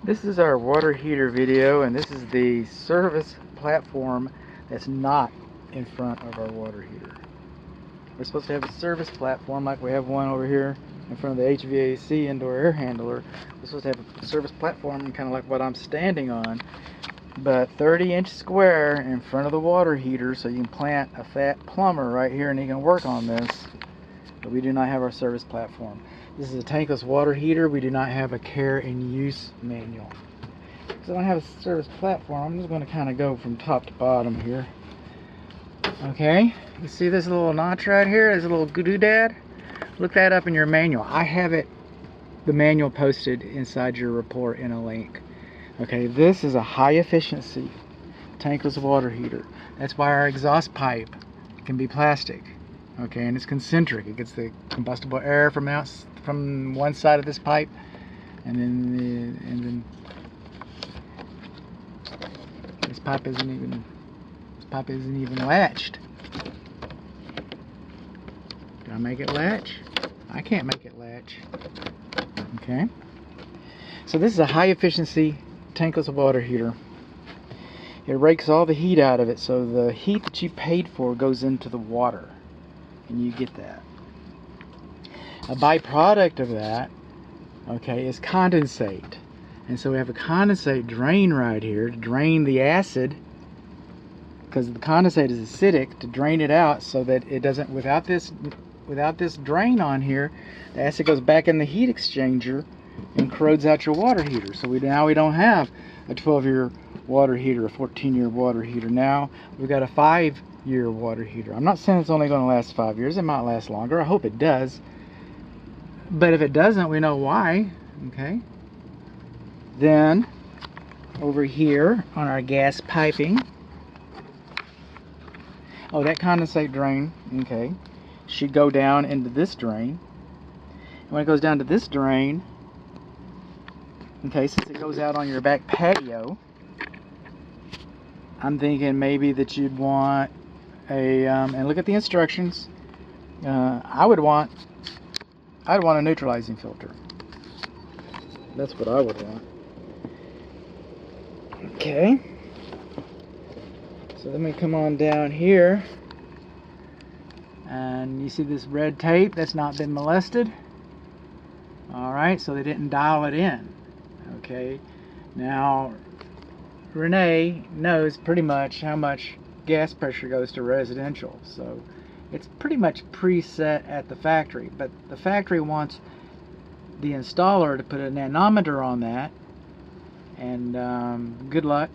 This is our water heater video, and this is the service platform that's not in front of our water heater. We're supposed to have a service platform like we have one over here in front of the HVAC indoor air handler. We're supposed to have a service platform kind of like what I'm standing on, but 30-inch square in front of the water heater, so you can plant a fat plumber right here and he can work on this. But we do not have our service platform. This is a tankless water heater. We do not have a care and use manual. So I don't have a service platform. I'm just going to kind of go from top to bottom here. Okay, you see this little notch right here? This little doodad? Look that up in your manual. I have the manual posted inside your report in a link. Okay, this is a high efficiency tankless water heater. That's why our exhaust pipe can be plastic. Okay, and it's concentric. It gets the combustible air from one side of this pipe, and then this pipe isn't even latched. Do I make it latch? I can't make it latch. Okay. So this is a high efficiency tankless water heater. It rakes all the heat out of it, so the heat that you paid for goes into the water, and you get that. A byproduct of that, okay, is condensate. And so we have a condensate drain right here to drain the acid, because the condensate is acidic, to drain it out so that it doesn't, without this drain on here, the acid goes back in the heat exchanger and corrodes out your water heater. So now we don't have a 12-year water heater, a 14-year water heater. Now we've got a 5-year water heater. I'm not saying it's only going to last 5 years. It might last longer. I hope it does. But if it doesn't, we know why. Okay. Then over here on our gas piping, that condensate drain, okay, should go down into this drain. And when it goes down to this drain, okay, since it goes out on your back patio, I'm thinking maybe that you'd want and look at the instructions. I'd want a neutralizing filter. That's what I would want. Okay. So then we come on down here, and you see this red tape that's not been molested. Alright, so they didn't dial it in. Okay. Now, Renee knows pretty much how much gas pressure goes to residential, so it's pretty much preset at the factory, but the factory wants the installer to put a nanometer on that, and good luck,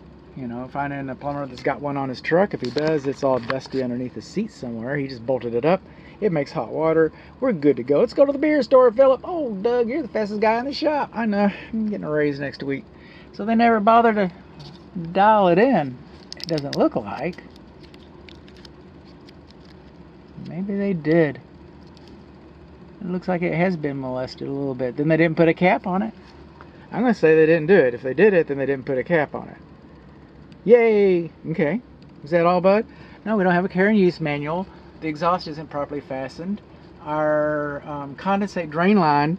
finding a plumber that's got one on his truck. If he does, it's all dusty underneath the seat somewhere. He just bolted it up. It makes hot water. We're good to go. Let's go to the beer store, Philip. Oh, Doug, you're the fastest guy in the shop. I know. I'm getting a raise next week. So they never bother to dial it in. It doesn't look like. Maybe they did. It looks like it has been molested a little bit. Then they didn't put a cap on it. I'm going to say they didn't do it. If they did it, then they didn't put a cap on it. Yay! Okay. Is that all, bud? No, we don't have a care and use manual. The exhaust isn't properly fastened. Our condensate drain line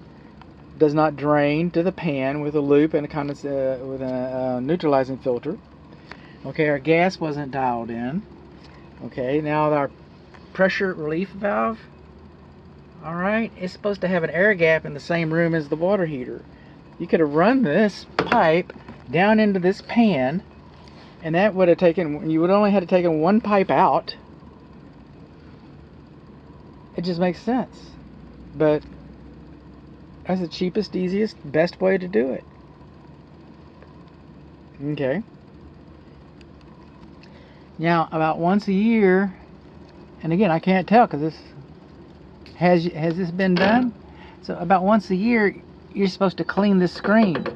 does not drain to the pan with a loop and with a neutralizing filter. Okay, our gas wasn't dialed in. Okay, now our pressure relief valve, alright, it's supposed to have an air gap in the same room as the water heater. You could have run this pipe down into this pan, and that would have taken, you would only have to take one pipe out. It just makes sense. But that's the cheapest, easiest, best way to do it. Okay. Now, about once a year, and again, I can't tell because this has this been done? So about once a year, you're supposed to clean the screen.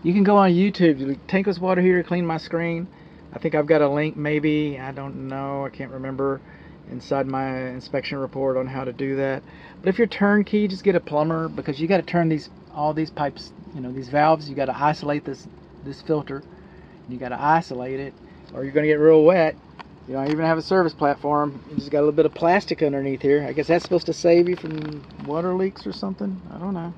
You can go on YouTube, tankless water heater, clean my screen. I think I've got a link, maybe, I don't know, I can't remember, inside my inspection report on how to do that. But if you're turnkey, just get a plumber, because you got to turn all these pipes, these valves. You got to isolate this filter. You got to isolate it, or you're going to get real wet. You don't even have a service platform. You just got a little bit of plastic underneath here. I guess that's supposed to save you from water leaks or something. I don't know.